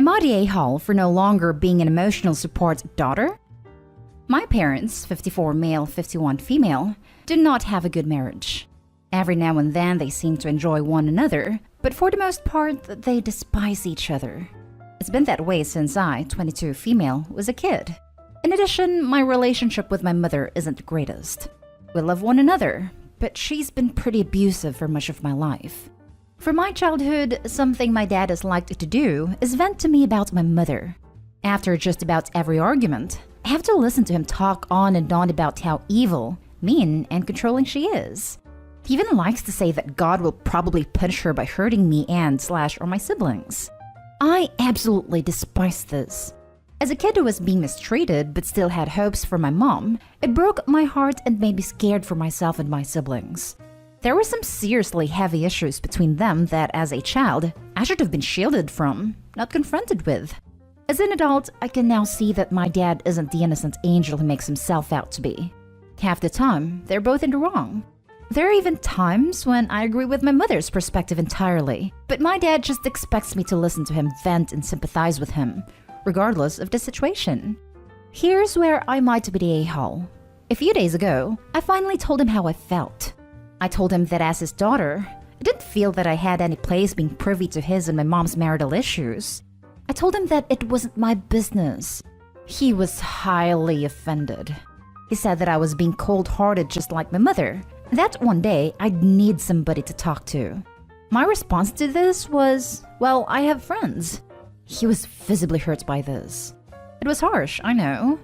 Am I the a-hole for no longer being an emotional support daughter? My parents, 54 male, 51 female, did not have a good marriage. Every now and then they seem to enjoy one another, but for the most part, they despise each other. It's been that way since I, 22 female, was a kid. In addition, my relationship with my mother isn't the greatest. We love one another, but she's been pretty abusive for much of my life. For my childhood, something my dad has liked to do is vent to me about my mother. After just about every argument, I have to listen to him talk on and on about how evil, mean, and controlling she is. He even likes to say that God will probably punish her by hurting me or my siblings. I absolutely despise this. As a kid who was being mistreated but still had hopes for my mom, it broke my heart and made me scared for myself and my siblings. There were some seriously heavy issues between them that, as a child, I should have been shielded from, not confronted with. As an adult, I can now see that my dad isn't the innocent angel he makes himself out to be. Half the time, they're both in the wrong. There are even times when I agree with my mother's perspective entirely, but my dad just expects me to listen to him vent and sympathize with him, regardless of the situation. Here's where I might be the a-hole. A few days ago, I finally told him how I felt. I told him that as his daughter, I didn't feel that I had any place being privy to his and my mom's marital issues. I told him that it wasn't my business. He was highly offended. He said that I was being cold-hearted just like my mother, and that one day I'd need somebody to talk to. My response to this was, well, I have friends. He was visibly hurt by this. It was harsh, I know.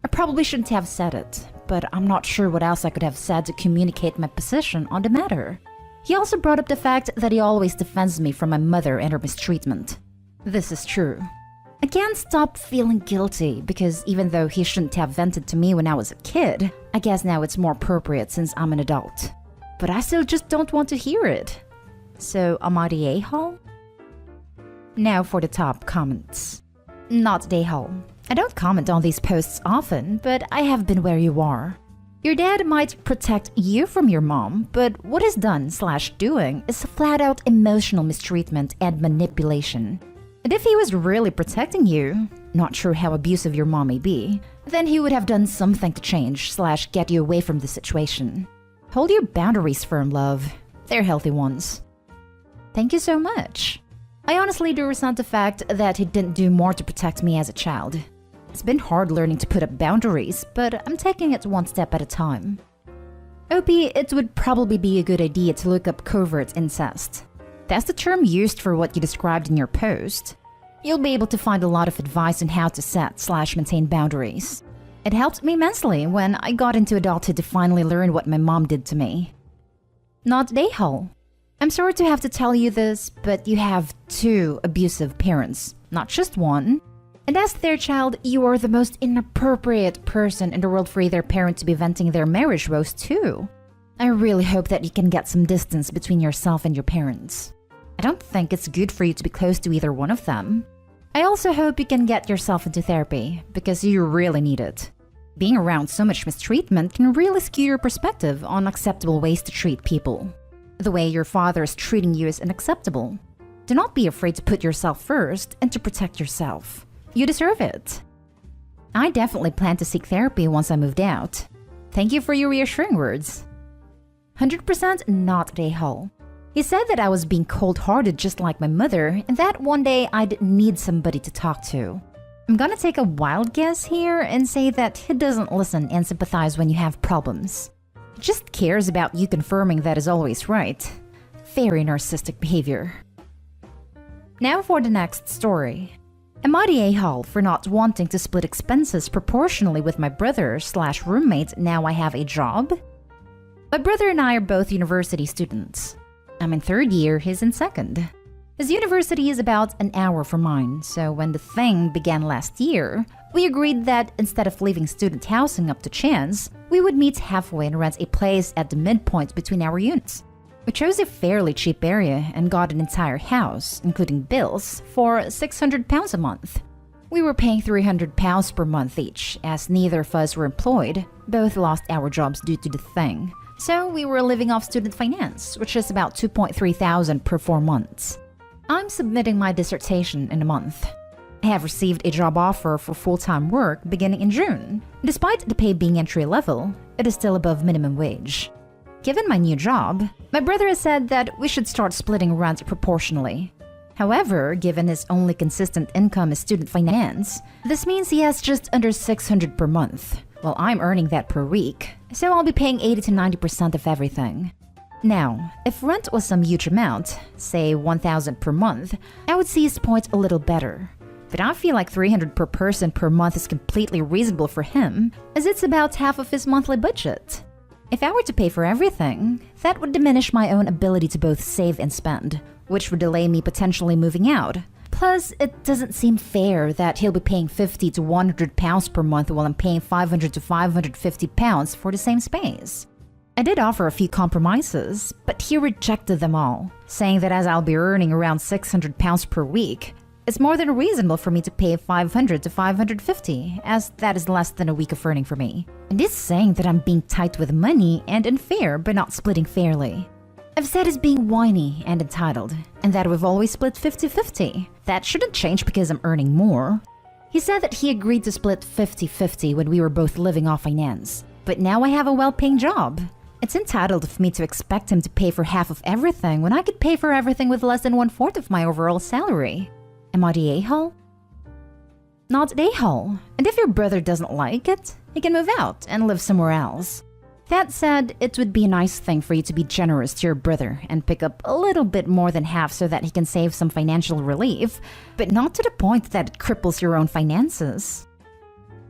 I probably shouldn't have said it, but I'm not sure what else I could have said to communicate my position on the matter. He also brought up the fact that he always defends me from my mother and her mistreatment. This is true. I can't stop feeling guilty because even though he shouldn't have vented to me when I was a kid, I guess now it's more appropriate since I'm an adult. But I still just don't want to hear it. So am I the a-hole? Now for the top comments. Not the a-hole. I don't comment on these posts often, but I have been where you are. Your dad might protect you from your mom, but what is done/doing is flat-out emotional mistreatment and manipulation. And if he was really protecting you, not sure how abusive your mom may be, then he would have done something to change/get you away from the situation. Hold your boundaries firm, love. They're healthy ones. Thank you so much. I honestly do resent the fact that he didn't do more to protect me as a child. It's been hard learning to put up boundaries, but I'm taking it one step at a time. OP, it would probably be a good idea to look up covert incest. That's the term used for what you described in your post. You'll be able to find a lot of advice on how to set/maintain boundaries. It helped me immensely when I got into adulthood to finally learn what my mom did to me. Not the a-hole. I'm sorry to have to tell you this, but you have 2 abusive parents, not just one. And as their child, you are the most inappropriate person in the world for either parent to be venting their marriage woes to. I really hope that you can get some distance between yourself and your parents. I don't think it's good for you to be close to either one of them. I also hope you can get yourself into therapy, because you really need it. Being around so much mistreatment can really skew your perspective on acceptable ways to treat people. The way your father is treating you is unacceptable. Do not be afraid to put yourself first and to protect yourself. You deserve it. I definitely plan to seek therapy once I moved out. Thank you for your reassuring words. 100% not the a-hole. He said that I was being cold-hearted just like my mother and that one day I'd need somebody to talk to. I'm gonna take a wild guess here and say that he doesn't listen and sympathize when you have problems. He just cares about you confirming that is always right. Very narcissistic behavior. Now for the next story. Am I the a-hole for not wanting to split expenses proportionally with my brother/roommate now I have a job? My brother and I are both university students. I'm in 3rd year, he's in 2nd. His university is about an hour from mine, so when the thing began last year, we agreed that instead of leaving student housing up to chance, we would meet halfway and rent a place at the midpoint between our units. We chose a fairly cheap area and got an entire house, including bills, for £600 a month. We were paying £300 per month each, as neither of us were employed. Both lost our jobs due to the thing. So we were living off student finance, which is about $2,300 per 4 months. I'm submitting my dissertation in a month. I have received a job offer for full-time work beginning in June. Despite the pay being entry level, it is still above minimum wage. Given my new job, my brother has said that we should start splitting rent proportionally. However, given his only consistent income is student finance, this means he has just under $600 per month, while I'm earning that per week, so I'll be paying 80 to 90% of everything. Now, if rent was some huge amount, say $1,000 per month, I would see his point a little better. But I feel like $300 per person per month is completely reasonable for him, as it's about half of his monthly budget. If I were to pay for everything, that would diminish my own ability to both save and spend, which would delay me potentially moving out. Plus, it doesn't seem fair that he'll be paying £50 to £100 per month while I'm paying £500 to £550 for the same space. I did offer a few compromises, but he rejected them all, saying that as I'll be earning around £600 per week, it's more than reasonable for me to pay $500 to $550, as that is less than a week of earning for me. And he's saying that I'm being tight with money and unfair by not splitting fairly. I've said he's being whiny and entitled, and that we've always split 50-50. That shouldn't change because I'm earning more. He said that he agreed to split 50-50 when we were both living off finance, but now I have a well-paying job. It's entitled of me to expect him to pay for half of everything when I could pay for everything with less than 1/4 of my overall salary. Am I the a-hole? Not the a-hole. And if your brother doesn't like it, he can move out and live somewhere else. That said, it would be a nice thing for you to be generous to your brother and pick up a little bit more than half so that he can save some financial relief, but not to the point that it cripples your own finances.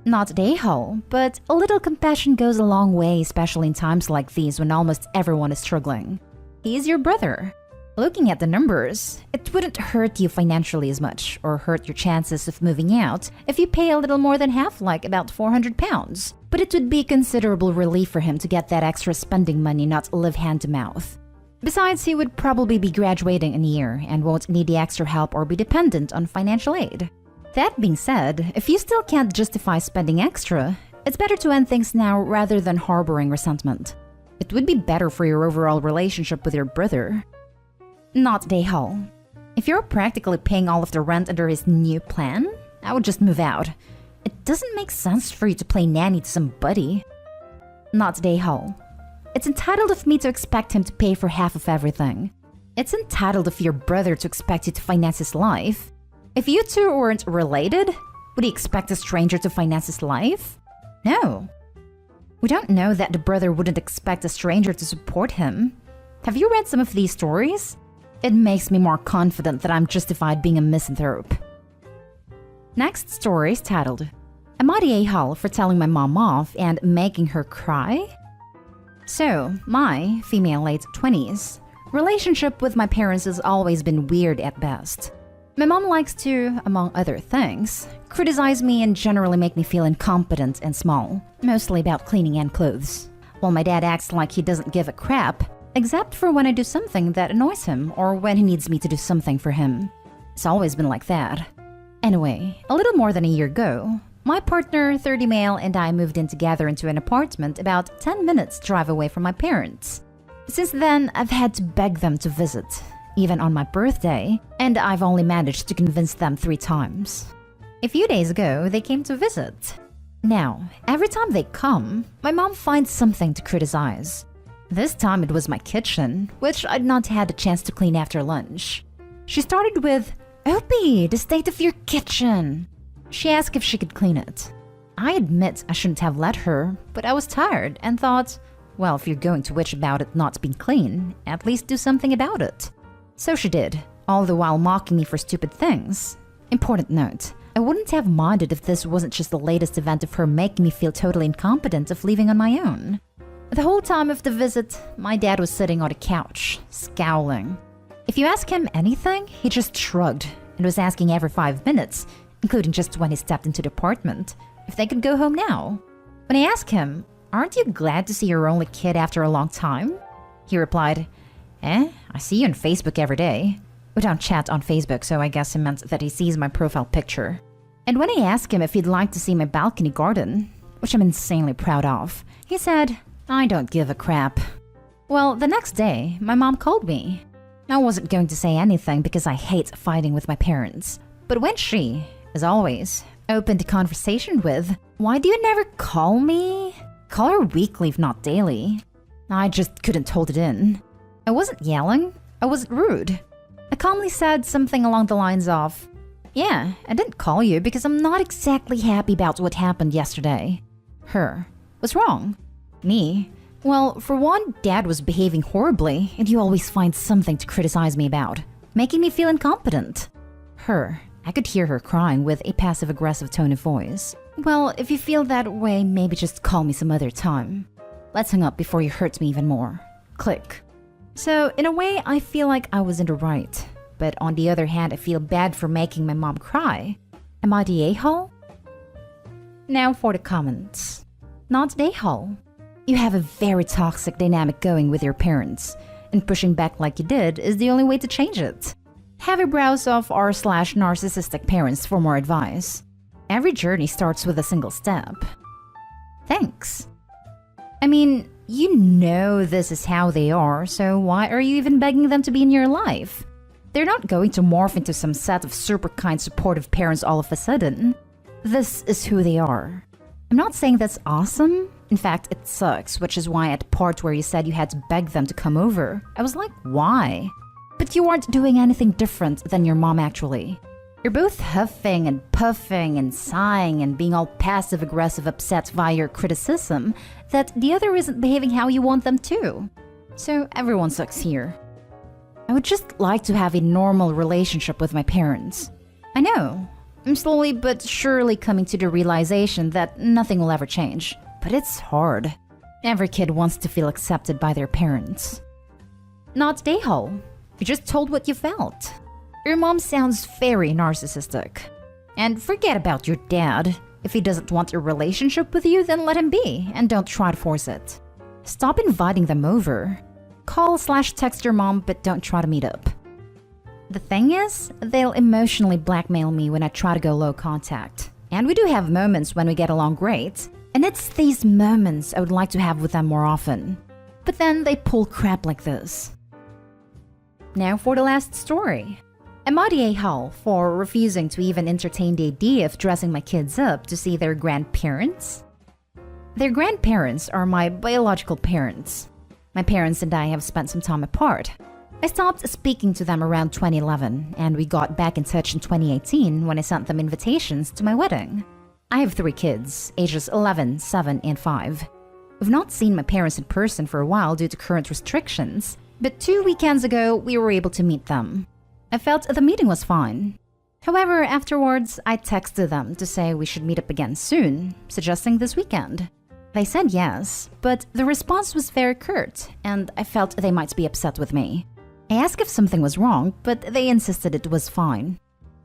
Not the a-hole, but a little compassion goes a long way, especially in times like these when almost everyone is struggling. He is your brother. Looking at the numbers, it wouldn't hurt you financially as much or hurt your chances of moving out if you pay a little more than half, like about £400. But it would be considerable relief for him to get that extra spending money, not live hand to mouth. Besides, he would probably be graduating in a year and won't need the extra help or be dependent on financial aid. That being said, if you still can't justify spending extra, it's better to end things now rather than harboring resentment. It would be better for your overall relationship with your brother. Not the a-hole. If you're practically paying all of the rent under his new plan, I would just move out. It doesn't make sense for you to play nanny to somebody. Not the a-hole. It's entitled of me to expect him to pay for half of everything. It's entitled of your brother to expect you to finance his life. If you two weren't related, would he expect a stranger to finance his life? No. We don't know that the brother wouldn't expect a stranger to support him. Have you read some of these stories? It makes me more confident that I'm justified being a misanthrope. Next story is titled, Am I the a-hole for telling my mom off and making her cry? So, my, female late 20s, relationship with my parents has always been weird at best. My mom likes to, among other things, criticize me and generally make me feel incompetent and small, mostly about cleaning and clothes, while my dad acts like he doesn't give a crap, except for when I do something that annoys him or when he needs me to do something for him. It's always been like that. Anyway, a little more than a year ago, my partner, 30 male, and I moved in together into an apartment about 10 minutes drive away from my parents. Since then, I've had to beg them to visit, even on my birthday, and I've only managed to convince them 3 times. A few days ago, they came to visit. Now, every time they come, my mom finds something to criticize. This time it was my kitchen, which I'd not had a chance to clean after lunch. She started with, Opie, the state of your kitchen. She asked if she could clean it. I admit I shouldn't have let her, but I was tired and thought, well, if you're going to witch about it not being clean, at least do something about it. So she did, all the while mocking me for stupid things. Important note, I wouldn't have minded if this wasn't just the latest event of her making me feel totally incompetent of leaving on my own. The whole time of the visit, my dad was sitting on the couch, scowling. If you ask him anything, he just shrugged and was asking every 5 minutes, including just when he stepped into the apartment, if they could go home now. When I asked him, aren't you glad to see your only kid after a long time? He replied, I see you on Facebook every day. We don't chat on Facebook, so I guess he meant that he sees my profile picture. And when I asked him if he'd like to see my balcony garden, which I'm insanely proud of, he said, I don't give a crap. Well, the next day, my mom called me. I wasn't going to say anything because I hate fighting with my parents. But when she, As always, open to conversation with, "Why do you never call me?" Call her weekly if not daily. I just couldn't hold it in. I wasn't yelling. I wasn't rude. I calmly said something along the lines of, "Yeah, I didn't call you because I'm not exactly happy about what happened yesterday." Her. "What's wrong?" Me. "Well, for one, Dad was behaving horribly, and you always find something to criticize me about, making me feel incompetent." Her. I could hear her crying with a passive-aggressive tone of voice. "Well, if you feel that way, maybe just call me some other time. Let's hang up before you hurt me even more." Click. So, in a way, I feel like I was in the right. But on the other hand, I feel bad for making my mom cry. Am I the a-hole? Now for the comments. Not the a-hole. You have a very toxic dynamic going with your parents, and pushing back like you did is the only way to change it. Have a browse of r/narcissistic parents for more advice. Every journey starts with a single step. Thanks. I mean, you know this is how they are, so why are you even begging them to be in your life? They're not going to morph into some set of super kind, supportive parents all of a sudden. This is who they are. I'm not saying that's awesome. In fact, it sucks, which is why at the part where you said you had to beg them to come over, I was like, why? But you weren't doing anything different than your mom actually. You're both huffing and puffing and sighing and being all passive-aggressive upset via your criticism that the other isn't behaving how you want them to. So everyone sucks here. I would just like to have a normal relationship with my parents. I know, I'm slowly but surely coming to the realization that nothing will ever change. But it's hard. Every kid wants to feel accepted by their parents. Not a-hole. You just told what you felt. Your mom sounds very narcissistic. And forget about your dad. If he doesn't want a relationship with you, then let him be, and don't try to force it. Stop inviting them over. Call/text your mom, but don't try to meet up. The thing is, they'll emotionally blackmail me when I try to go low contact. And we do have moments when we get along great, and it's these moments I would like to have with them more often. But then they pull crap like this. Now for the last story. Am I the a-hole for refusing to even entertain the idea of dressing my kids up to see their grandparents? Their grandparents are my biological parents. My parents and I have spent some time apart. I stopped speaking to them around 2011, and we got back in touch in 2018 when I sent them invitations to my wedding. I have 3 kids, ages 11, 7, and 5. We've not seen my parents in person for a while due to current restrictions, but 2 weekends ago we were able to meet them. I felt the meeting was fine. However, afterwards, I texted them to say we should meet up again soon, suggesting this weekend. They said yes, but the response was very curt, and I felt they might be upset with me. I asked if something was wrong, but they insisted it was fine.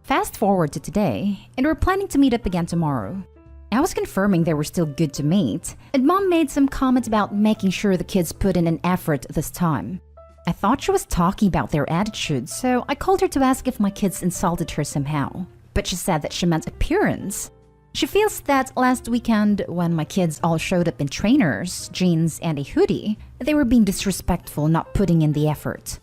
Fast forward to today, and we're planning to meet up again tomorrow. I was confirming they were still good to meet, and Mom made some comment about making sure the kids put in an effort this time. I thought she was talking about their attitude, so I called her to ask if my kids insulted her somehow. But she said that she meant appearance. She feels that last weekend, when my kids all showed up in trainers, jeans, and a hoodie, they were being disrespectful, not putting in the effort.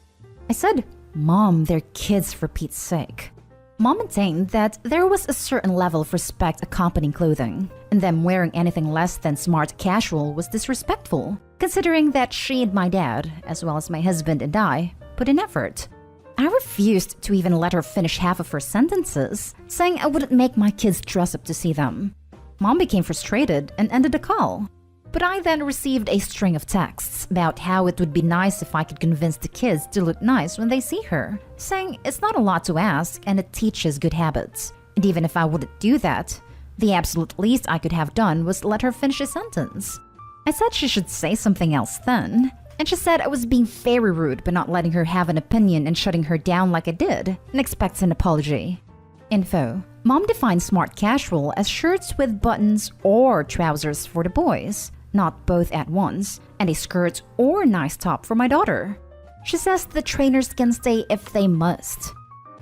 I said, "Mom, they're kids for Pete's sake." Mom maintained that there was a certain level of respect accompanying clothing, and them wearing anything less than smart casual was disrespectful, considering that she and my dad, as well as my husband and I, put in effort. I refused to even let her finish half of her sentences, saying I wouldn't make my kids dress up to see them. Mom became frustrated and ended the call. But I then received a string of texts about how it would be nice if I could convince the kids to look nice when they see her, saying it's not a lot to ask and it teaches good habits. And even if I wouldn't do that, the absolute least I could have done was let her finish a sentence. I said she should say something else then, and she said I was being very rude by not letting her have an opinion and shutting her down like I did, and expects an apology. Info. Mom defines smart casual as shirts with buttons or trousers for the boys, not both at once, and a skirt or nice top for my daughter. She says the trainers can stay if they must.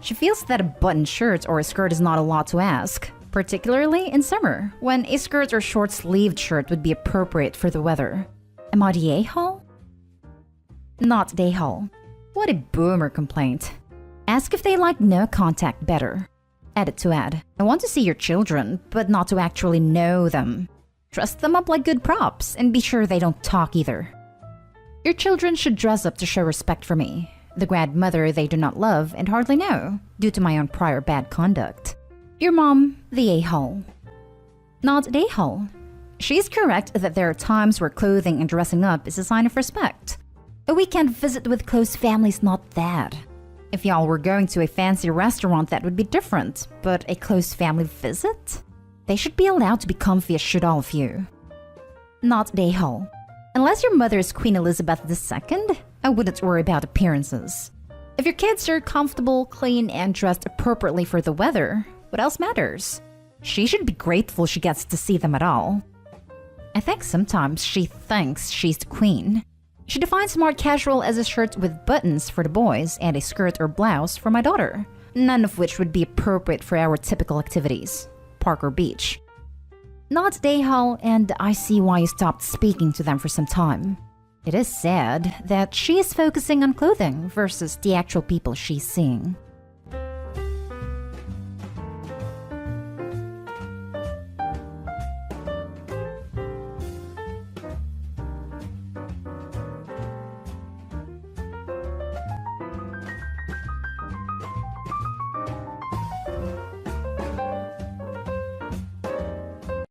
She feels that a button shirt or a skirt is not a lot to ask, particularly in summer, when a skirt or short-sleeved shirt would be appropriate for the weather. Am I the a-hole? Not the a-hole. What a boomer complaint. Ask if they like no contact better. Edit to add, I want to see your children, but not to actually know them. Dress them up like good props and be sure they don't talk either. Your children should dress up to show respect for me, the grandmother they do not love and hardly know, due to my own prior bad conduct. Your mom, the a-hole. Not an a-hole. She's correct that there are times where clothing and dressing up is a sign of respect. A weekend visit with close family's not that. If y'all were going to a fancy restaurant, that would be different, but a close family visit? They should be allowed to be comfy as should all of you. Not the a-hole. Unless your mother is Queen Elizabeth II, I wouldn't worry about appearances. If your kids are comfortable, clean, and dressed appropriately for the weather, what else matters? She should be grateful she gets to see them at all. I think sometimes she thinks she's the queen. She defines smart casual as a shirt with buttons for the boys and a skirt or blouse for my daughter, none of which would be appropriate for our typical activities, park or beach. Not Dayhal, and I see why you stopped speaking to them for some time. It is sad that she is focusing on clothing versus the actual people she's seeing.